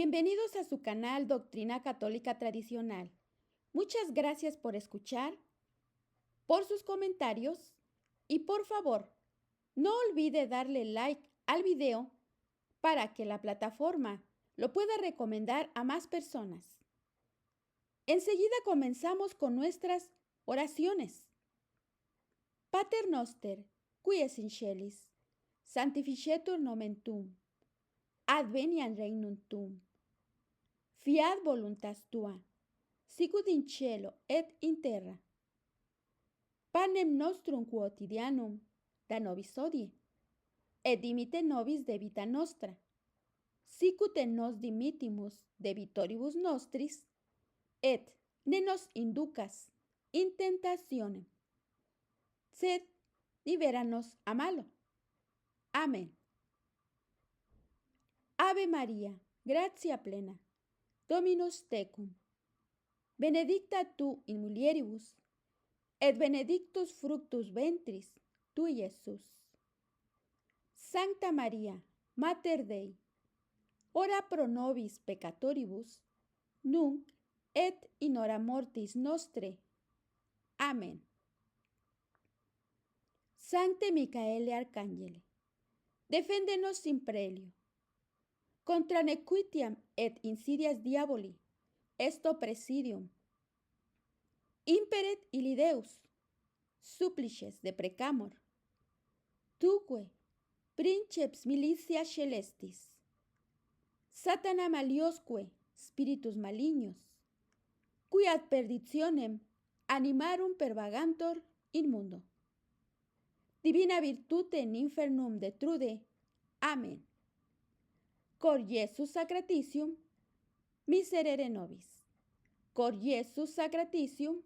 Bienvenidos a su canal Doctrina Católica Tradicional. Muchas gracias por escuchar, por sus comentarios y por favor, no olvide darle like al video para que la plataforma lo pueda recomendar a más personas. Enseguida comenzamos con nuestras oraciones. Pater noster, qui es in celis, sanctificetur nomen tuum, adveniat regnum tuum, fiat voluntas tua, sicut in cielo et in terra. Panem nostrum quotidianum da nobis hodie, et dimitte nobis debita nostra, sicut et nos dimittimus debitoribus nostris, et ne nos inducas in tentationem, sed libera nos a malo. Amén. Ave María, gratia plena, Dominus tecum, benedicta tu in mulieribus, et benedictus fructus ventris tui, Iesus. Sancta Maria, Mater Dei, ora pro nobis peccatoribus, nunc et in hora mortis nostre. Amén. Sancte Micaele Arcangele, defende-nos in prelio. Contra nequitiam et insidias diaboli, esto presidium. Imperet illi Deus, supplices deprecamur. Tuque, princeps militia celestis, Satana maliosque spiritus malignos, qui ad perditionem animarum pervagantur in mundo. Divina virtute in infernum detrude. Amén. Cor Iesus sacratitium, miserere nobis. Cor Iesus sacratitium,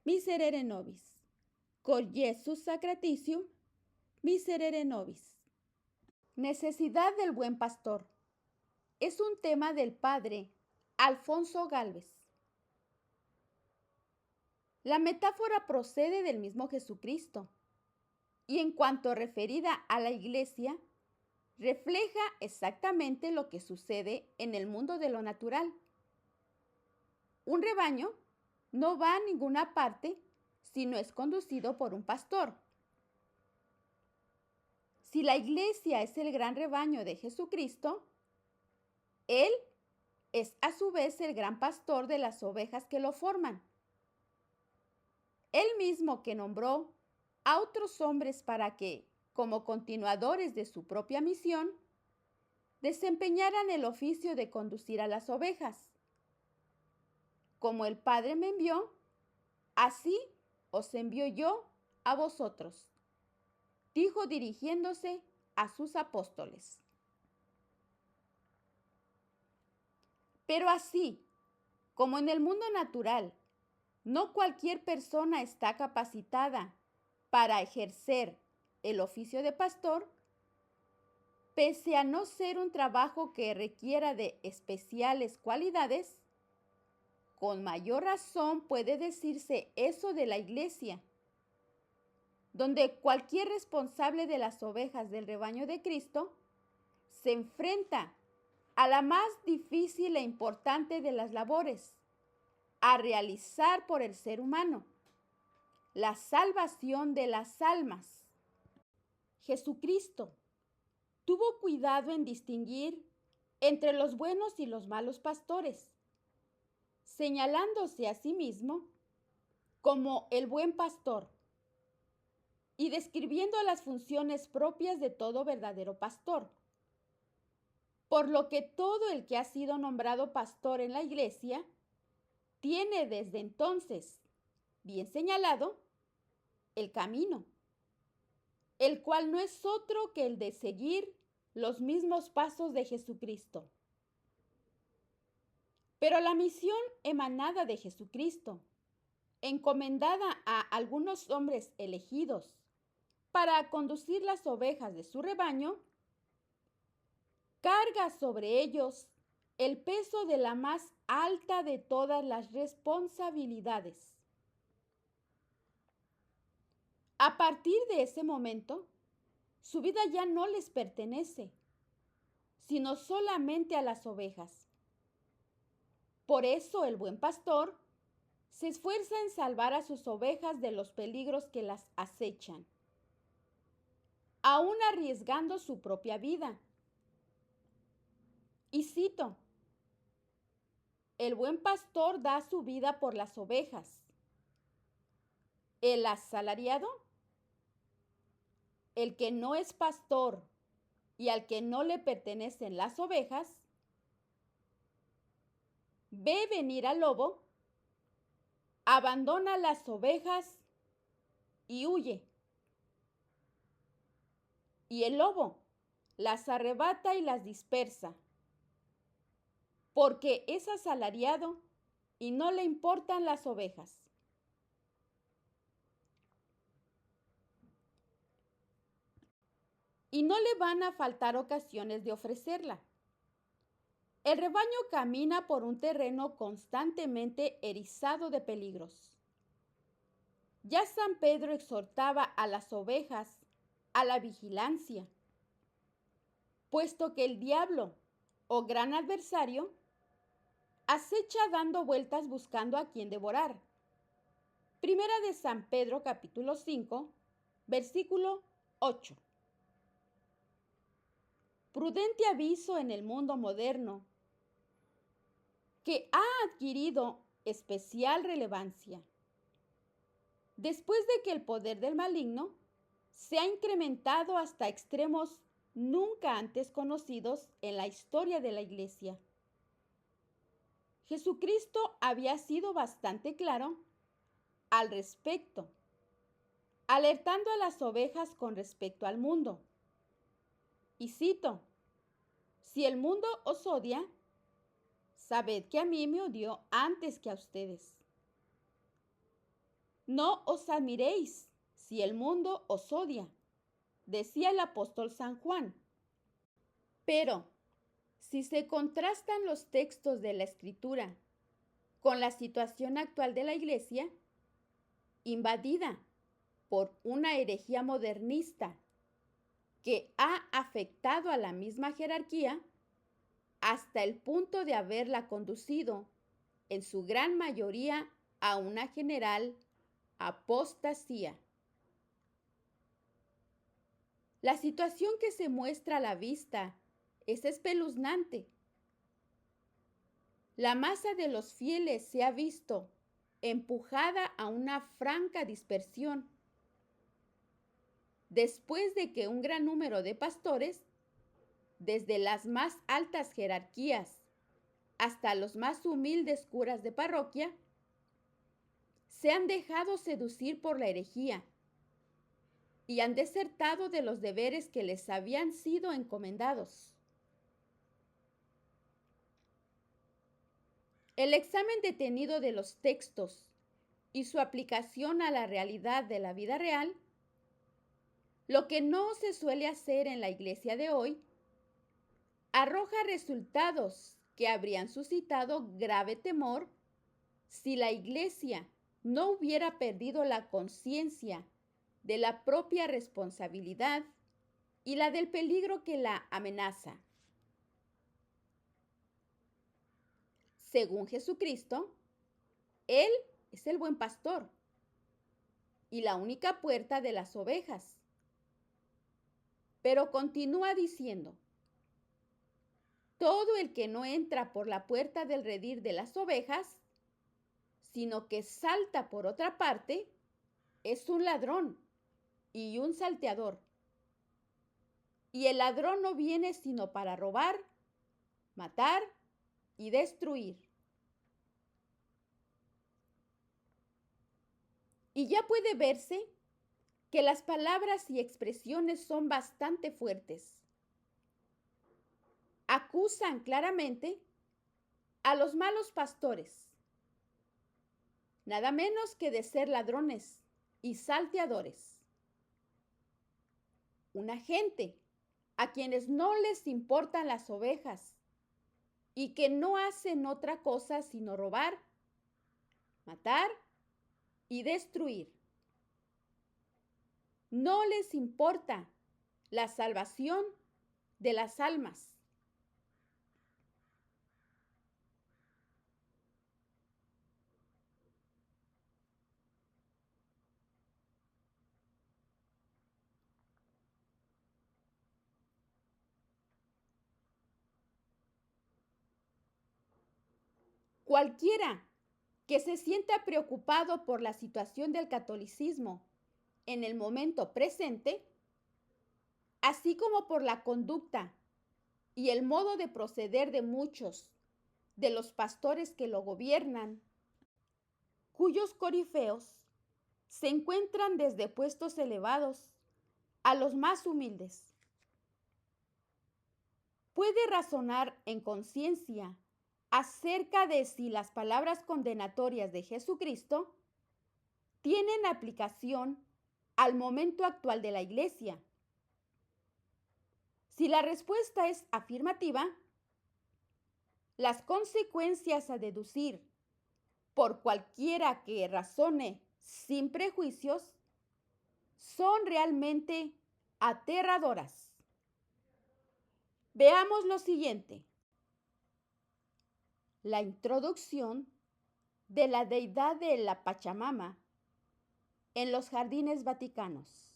miserere nobis. Cor Iesus sacratitium, miserere nobis. Necesidad del buen pastor. Es un tema del padre Alfonso Gálvez. La metáfora procede del mismo Jesucristo y en cuanto referida a la iglesia, refleja exactamente lo que sucede en el mundo de lo natural. Un rebaño no va a ninguna parte si no es conducido por un pastor. Si la iglesia es el gran rebaño de Jesucristo, Él es a su vez el gran pastor de las ovejas que lo forman. Él mismo que nombró a otros hombres para que, como continuadores de su propia misión, desempeñaran el oficio de conducir a las ovejas. Como el Padre me envió, así os envío yo a vosotros, dijo dirigiéndose a sus apóstoles. Pero así, como en el mundo natural, no cualquier persona está capacitada para ejercer el oficio de pastor, pese a no ser un trabajo que requiera de especiales cualidades, con mayor razón puede decirse eso de la iglesia, donde cualquier responsable de las ovejas del rebaño de Cristo se enfrenta a la más difícil e importante de las labores a realizar por el ser humano, la salvación de las almas. Jesucristo tuvo cuidado en distinguir entre los buenos y los malos pastores, señalándose a sí mismo como el buen pastor y describiendo las funciones propias de todo verdadero pastor. Por lo que todo el que ha sido nombrado pastor en la iglesia tiene desde entonces bien señalado el camino, el cual no es otro que el de seguir los mismos pasos de Jesucristo. Pero la misión emanada de Jesucristo, encomendada a algunos hombres elegidos para conducir las ovejas de su rebaño, carga sobre ellos el peso de la más alta de todas las responsabilidades. A partir de ese momento, su vida ya no les pertenece, sino solamente a las ovejas, Por eso el buen pastor se esfuerza en salvar a sus ovejas de los peligros que las acechan, aún arriesgando su propia vida. Y cito, el buen pastor da su vida por las ovejas. El asalariado, el que no es pastor y al que no le pertenecen las ovejas, ve venir al lobo, abandona las ovejas y huye. Y el lobo las arrebata y las dispersa, porque es asalariado y no le importan las ovejas. Y no le van a faltar ocasiones de ofrecerla. El rebaño camina por un terreno constantemente erizado de peligros. Ya San Pedro exhortaba a las ovejas a la vigilancia, puesto que el diablo, o gran adversario, acecha dando vueltas buscando a quien devorar. Primera de San Pedro, capítulo 5, versículo 8. Prudente aviso en el mundo moderno que ha adquirido especial relevancia, después de que el poder del maligno se ha incrementado hasta extremos nunca antes conocidos en la historia de la Iglesia. Jesucristo había sido bastante claro al respecto, alertando a las ovejas con respecto al mundo. Y cito, si el mundo os odia, sabed que a mí me odió antes que a ustedes. No os admiréis si el mundo os odia, decía el apóstol San Juan. Pero, si se contrastan los textos de la Escritura con la situación actual de la Iglesia, invadida por una herejía modernista que ha afectado a la misma jerarquía hasta el punto de haberla conducido, en su gran mayoría, a una general apostasía. La situación que se muestra a la vista es espeluznante. La masa de los fieles se ha visto empujada a una franca dispersión, después de que un gran número de pastores, desde las más altas jerarquías hasta los más humildes curas de parroquia, se han dejado seducir por la herejía y han desertado de los deberes que les habían sido encomendados. El examen detenido de los textos y su aplicación a la realidad de la vida real, lo que no se suele hacer en la iglesia de hoy, arroja resultados que habrían suscitado grave temor si la iglesia no hubiera perdido la conciencia de la propia responsabilidad y la del peligro que la amenaza. Según Jesucristo, Él es el buen pastor y la única puerta de las ovejas. Pero continúa diciendo, todo el que no entra por la puerta del redil de las ovejas, sino que salta por otra parte, es un ladrón y un salteador. Y el ladrón no viene sino para robar, matar y destruir. Y ya puede verse que las palabras y expresiones son bastante fuertes. Acusan claramente a los malos pastores, nada menos que de ser ladrones y salteadores. Una gente a quienes no les importan las ovejas y que no hacen otra cosa sino robar, matar y destruir. No les importa la salvación de las almas. Cualquiera que se sienta preocupado por la situación del catolicismo en el momento presente, así como por la conducta y el modo de proceder de muchos de los pastores que lo gobiernan, cuyos corifeos se encuentran desde puestos elevados a los más humildes, puede razonar en conciencia acerca de si las palabras condenatorias de Jesucristo tienen aplicación al momento actual de la Iglesia. Si la respuesta es afirmativa, las consecuencias a deducir por cualquiera que razone sin prejuicios son realmente aterradoras. Veamos lo siguiente. La introducción de la deidad de la Pachamama en los jardines vaticanos,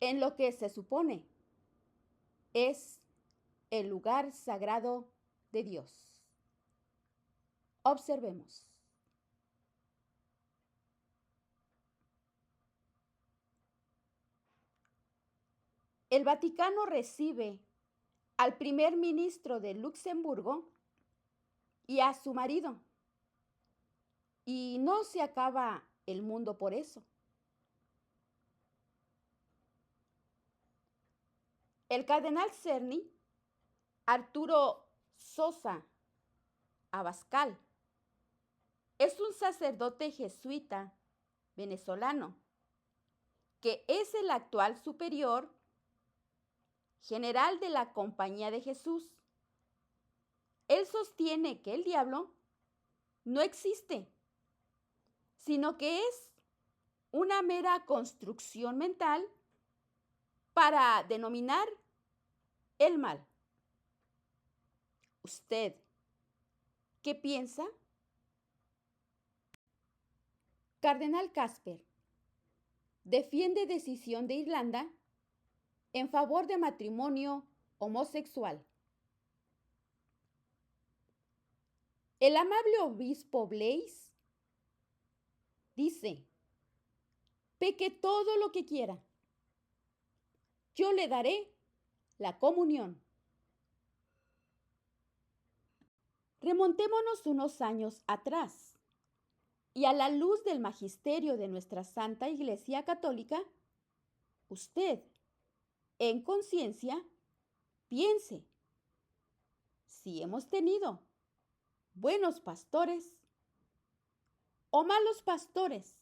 en lo que se supone es el lugar sagrado de Dios. Observemos. El Vaticano recibe al primer ministro de Luxemburgo y a su marido. Y no se acaba el mundo por eso. El cardenal Cerny, Arturo Sosa Abascal, es un sacerdote jesuita venezolano que es el actual superior general de la Compañía de Jesús. Él sostiene que el diablo no existe, sino que es una mera construcción mental para denominar el mal. ¿Usted qué piensa? Cardenal Casper defiende decisión de Irlanda en favor de matrimonio homosexual. El amable obispo Blaise dice: peque todo lo que quiera, yo le daré la comunión. Remontémonos unos años atrás y a la luz del magisterio de nuestra Santa Iglesia Católica, usted, en conciencia, piense si hemos tenido buenos pastores o malos pastores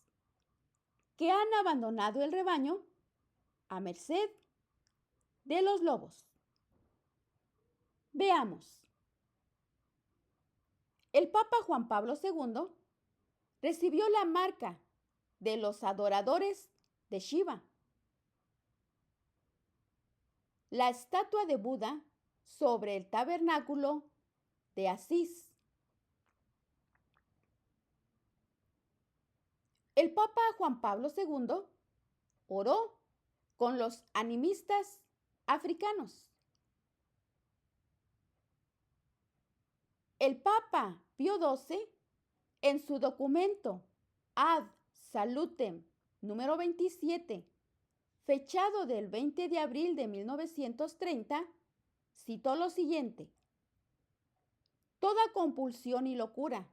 que han abandonado el rebaño a merced de los lobos. Veamos. El Papa Juan Pablo II recibió la marca de los adoradores de Shiva. La estatua de Buda sobre el tabernáculo de Asís. El Papa Juan Pablo II oró con los animistas africanos. El Papa Pío XII, en su documento Ad Salutem número 27, fechado del 20 de abril de 1930, citó lo siguiente: toda compulsión y locura,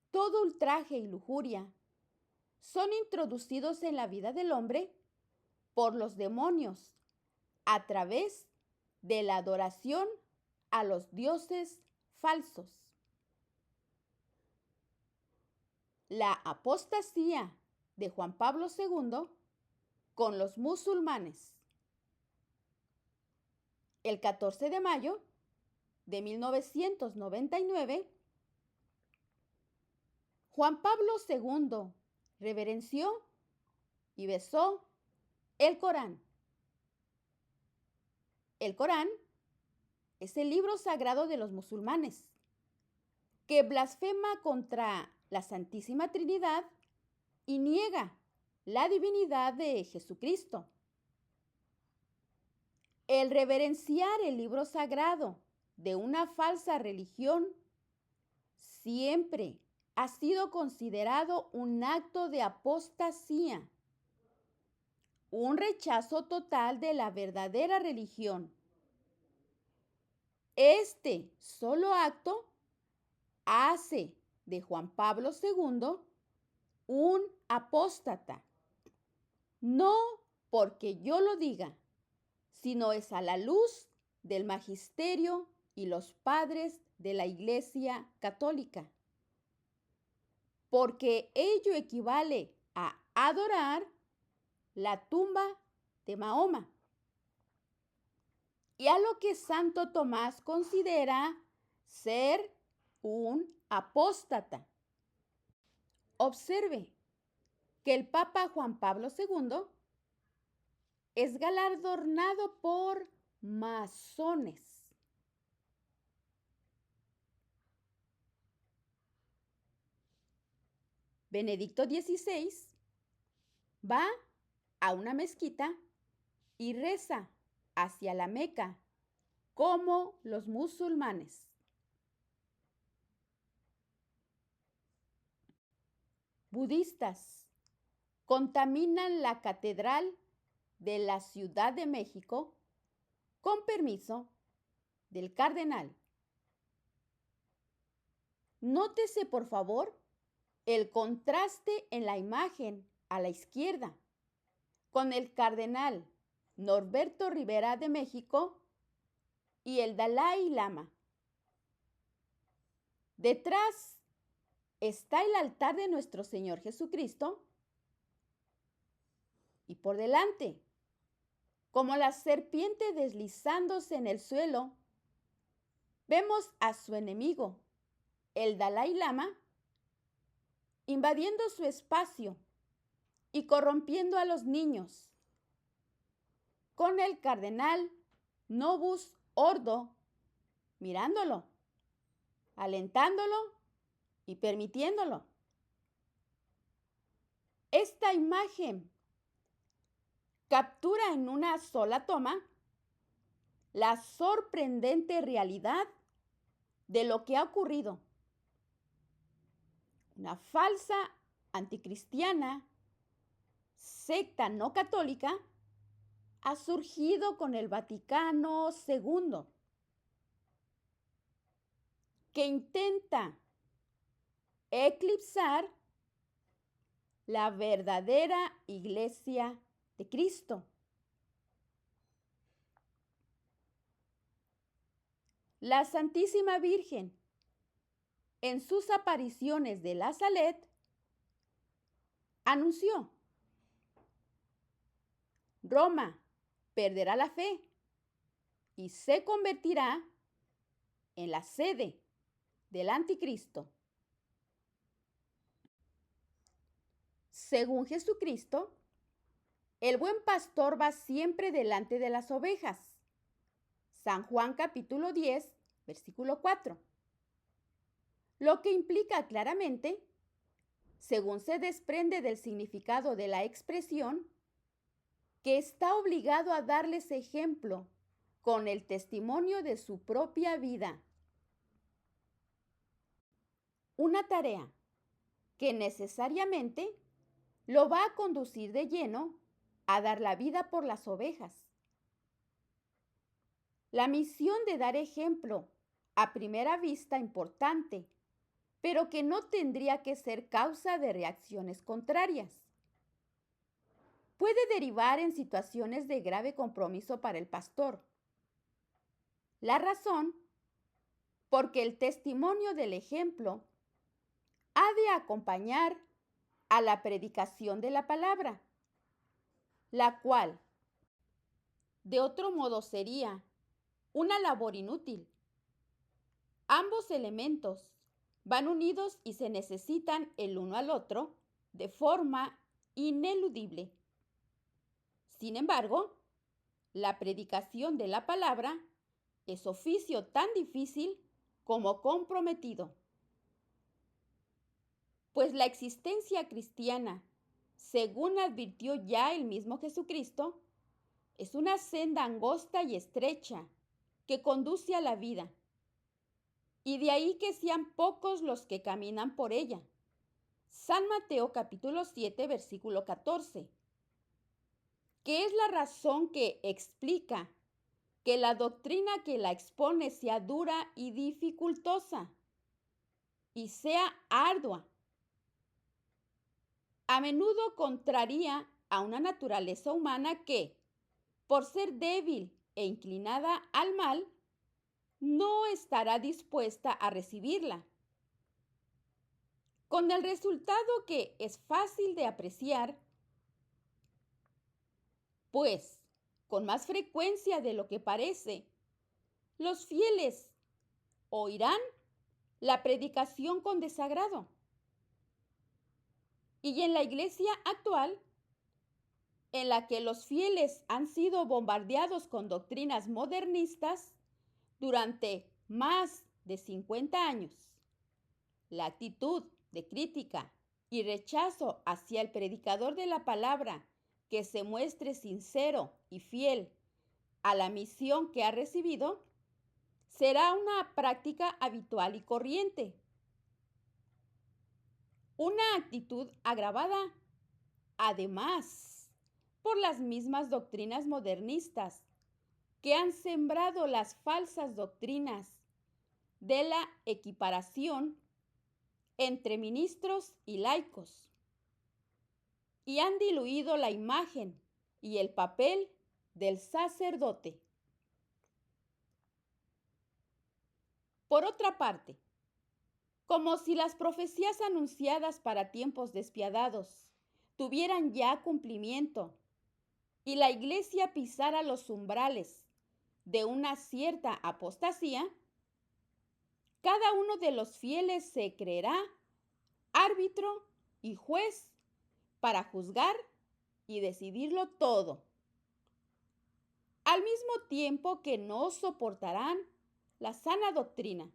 todo ultraje y lujuria son introducidos en la vida del hombre por los demonios a través de la adoración a los dioses falsos. La apostasía de Juan Pablo II con los musulmanes. El 14 de mayo de 1999, Juan Pablo II reverenció y besó el Corán. El Corán es el libro sagrado de los musulmanes, que blasfema contra la Santísima Trinidad y niega la divinidad de Jesucristo. El reverenciar el libro sagrado de una falsa religión siempre ha sido considerado un acto de apostasía, un rechazo total de la verdadera religión. Este solo acto hace de Juan Pablo II un apóstata. No porque yo lo diga, sino es a la luz del magisterio y los padres de la Iglesia Católica. Porque ello equivale a adorar la tumba de Mahoma y a lo que Santo Tomás considera ser un apóstata. Observe que el Papa Juan Pablo II es galardonado por masones. Benedicto XVI va a una mezquita y reza hacia la Meca como los musulmanes. Budistas contaminan la catedral de la Ciudad de México con permiso del cardenal. Nótese, por favor, el contraste en la imagen a la izquierda con el cardenal Norberto Rivera de México y el Dalai Lama. Detrás está el altar de nuestro Señor Jesucristo y por delante, como la serpiente deslizándose en el suelo, vemos a su enemigo, el Dalai Lama, invadiendo su espacio y corrompiendo a los niños, con el cardenal Novus Ordo mirándolo, alentándolo y permitiéndolo. Esta imagen captura en una sola toma la sorprendente realidad de lo que ha ocurrido. Una falsa anticristiana, secta no católica, ha surgido con el Vaticano II, que intenta eclipsar la verdadera Iglesia de Cristo. La Santísima Virgen, en sus apariciones de la Salet, anunció: Roma perderá la fe y se convertirá en la sede del anticristo. Según Jesucristo, el buen pastor va siempre delante de las ovejas. San Juan capítulo 10, versículo 4. Lo que implica claramente, según se desprende del significado de la expresión, que está obligado a darles ejemplo con el testimonio de su propia vida. Una tarea que necesariamente lo va a conducir de lleno a dar la vida por las ovejas. La misión de dar ejemplo, a primera vista importante, pero que no tendría que ser causa de reacciones contrarias, puede derivar en situaciones de grave compromiso para el pastor. La razón, porque el testimonio del ejemplo ha de acompañar a la predicación de la palabra, la cual, de otro modo, sería una labor inútil. Ambos elementos van unidos y se necesitan el uno al otro de forma ineludible. Sin embargo, la predicación de la palabra es oficio tan difícil como comprometido, pues la existencia cristiana, según advirtió ya el mismo Jesucristo, es una senda angosta y estrecha que conduce a la vida. y de ahí que sean pocos los que caminan por ella. San Mateo capítulo 7, versículo 14, que es la razón que explica que la doctrina que la expone sea dura y dificultosa y sea ardua. A menudo contraría a una naturaleza humana que, por ser débil e inclinada al mal, no estará dispuesta a recibirla. Con el resultado que es fácil de apreciar, pues, con más frecuencia de lo que parece, los fieles oirán la predicación con desagrado. Y en la iglesia actual, en la que los fieles han sido bombardeados con doctrinas modernistas durante más de 50 años, la actitud de crítica y rechazo hacia el predicador de la palabra que se muestre sincero y fiel a la misión que ha recibido, será una práctica habitual y corriente. Una actitud agravada, además, por las mismas doctrinas modernistas que han sembrado las falsas doctrinas de la equiparación entre ministros y laicos y han diluido la imagen y el papel del sacerdote. Por otra parte, como si las profecías anunciadas para tiempos despiadados tuvieran ya cumplimiento y la iglesia pisara los umbrales de una cierta apostasía, cada uno de los fieles se creerá árbitro y juez para juzgar y decidirlo todo, al mismo tiempo que no soportarán la sana doctrina,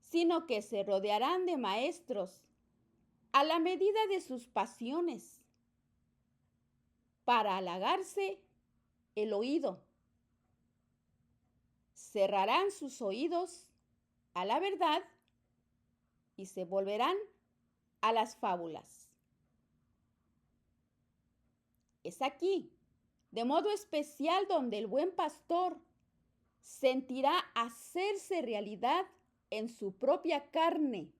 sino que se rodearán de maestros a la medida de sus pasiones para halagarse el oído. Cerrarán sus oídos a la verdad y se volverán a las fábulas. Es aquí, de modo especial, donde el buen pastor sentirá hacerse realidad en su propia carne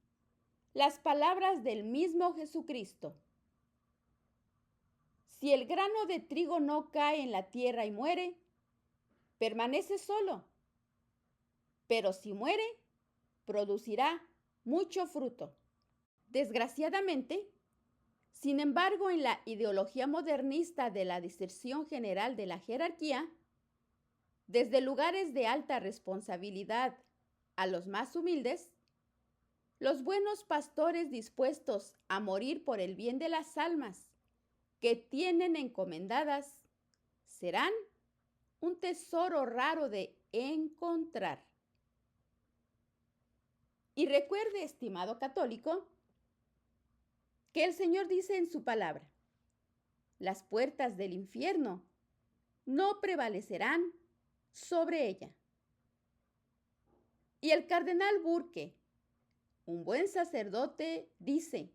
las palabras del mismo Jesucristo. Si el grano de trigo no cae en la tierra y muere, permanece solo, pero si muere, producirá mucho fruto. Desgraciadamente, sin embargo, en la ideología modernista de la diserción general de la jerarquía, desde lugares de alta responsabilidad a los más humildes, los buenos pastores dispuestos a morir por el bien de las almas que tienen encomendadas serán un tesoro raro de encontrar. Y recuerde, estimado católico, que el Señor dice en su palabra: las puertas del infierno no prevalecerán sobre ella. Y el cardenal Burke, un buen sacerdote, dice: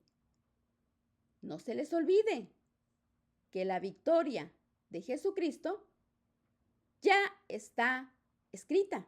no se les olvide que la victoria de Jesucristo ya está escrita.